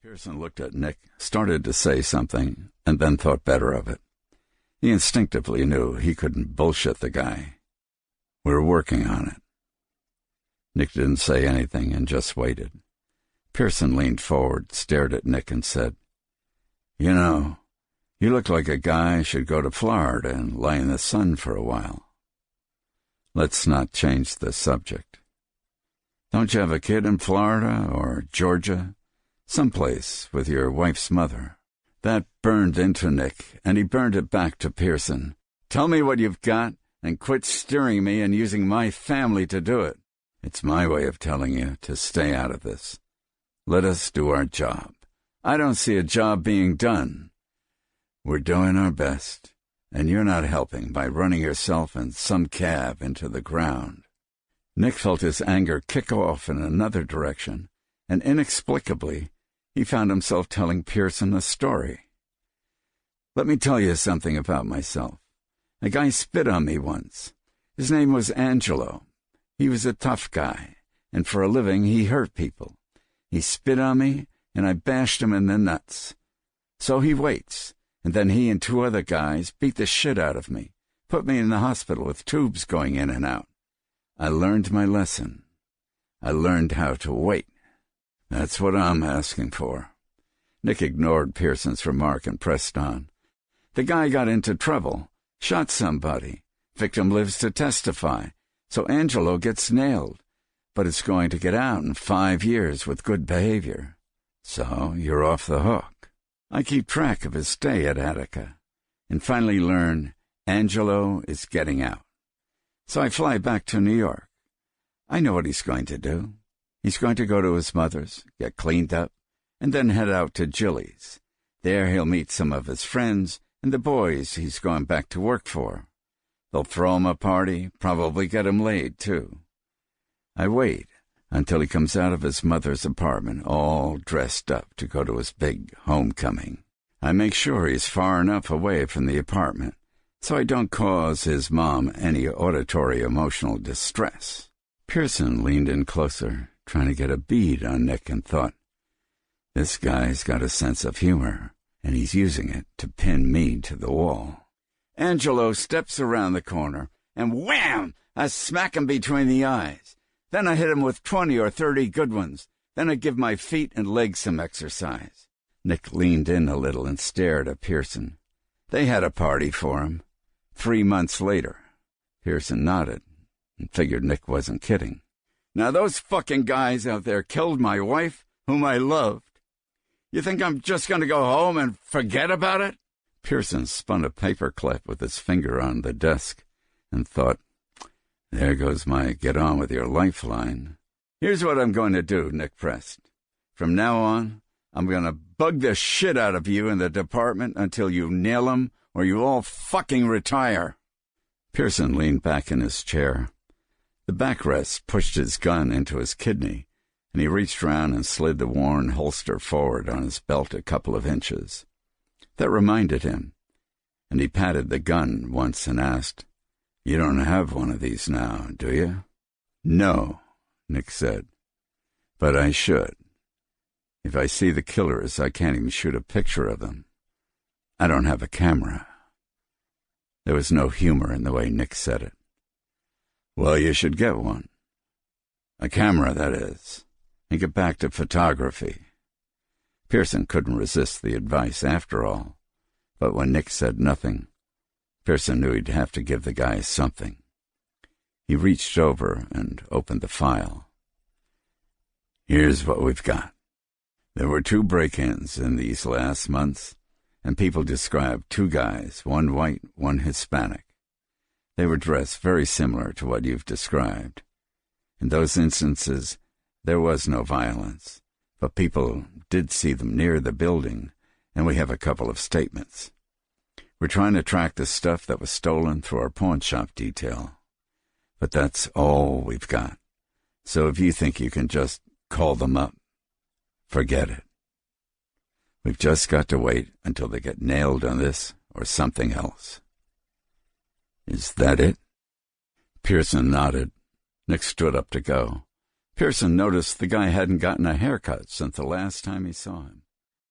Pearson looked at Nick, started to say something, and then thought better of it. He instinctively knew he couldn't bullshit the guy. "We're working on it." Nick didn't say anything and just waited. Pearson leaned forward, stared at Nick, and said, "You know, you look like a guy should go to Florida and lie in the sun for a while. Let's not change the subject. Don't you have a kid in Florida or Georgia? Someplace with your wife's mother?" That burned into Nick, and he burned it back to Pearson. "Tell me what you've got, and quit steering me and using my family to do it. It's my way of telling you to stay out of this. Let us do our job. I don't see a job being done. We're doing our best, and you're not helping by running yourself and some cab into the ground." Nick felt his anger kick off in another direction, and inexplicably, he found himself telling Pearson a story. "Let me tell you something about myself. A guy spit on me once. His name was Angelo. He was a tough guy, and for a living he hurt people. He spit on me, and I bashed him in the nuts. So he waits, and then he and two other guys beat the shit out of me, put me in the hospital with tubes going in and out. I learned my lesson. I learned how to wait. That's what I'm asking for." Nick ignored Pearson's remark and pressed on. "The guy got into trouble, shot somebody. Victim lives to testify, so Angelo gets nailed, but it's going to get out in 5 years with good behavior. So you're off the hook. I keep track of his stay at Attica, and finally learn Angelo is getting out. So I fly back to New York. I know what he's going to do. He's going to go to his mother's, get cleaned up, and then head out to Jilly's. There he'll meet some of his friends and the boys he's going back to work for. They'll throw him a party, probably get him laid, too. I wait until he comes out of his mother's apartment all dressed up to go to his big homecoming. I make sure he's far enough away from the apartment so I don't cause his mom any auditory emotional distress." Pearson leaned in closer, trying to get a bead on Nick, and thought, "This guy's got a sense of humor, and he's using it to pin me to the wall." Angelo steps around the corner, and wham! I smack him between the eyes. Then I hit him with 20 or 30 good ones. Then I give my feet and legs some exercise. Nick leaned in a little and stared at Pearson. They had a party for him. 3 months later. Pearson nodded and figured Nick wasn't kidding. "Now those fucking guys out there killed my wife, whom I loved. You think I'm just going to go home and forget about it?" Pearson spun a paper clip with his finger on the desk and thought, "There goes my get-on-with-your-lifeline." "Here's what I'm going to do," Nick pressed. "From now on, I'm going to bug the shit out of you in the department until you nail 'em or you all fucking retire." Pearson leaned back in his chair. The backrest pushed his gun into his kidney, and he reached round and slid the worn holster forward on his belt a couple of inches. That reminded him, and he patted the gun once and asked, "You don't have one of these now, do you?" "No," Nick said, "but I should. If I see the killers, I can't even shoot a picture of them. I don't have a camera." There was no humor in the way Nick said it. "Well, you should get one. A camera, that is, and get back to photography." Pearson couldn't resist the advice after all, but when Nick said nothing, Pearson knew he'd have to give the guy something. He reached over and opened the file. "Here's what we've got. There were 2 break-ins in these last months, and people described 2 guys, one white, one Hispanic. They were dressed very similar to what you've described. In those instances, there was no violence, but people did see them near the building, and we have a couple of statements. We're trying to track the stuff that was stolen through our pawn shop detail. But that's all we've got. So if you think you can just call them up, forget it. We've just got to wait until they get nailed on this or something else." "Is that it?" Pearson nodded. Nick stood up to go. Pearson noticed the guy hadn't gotten a haircut since the last time he saw him.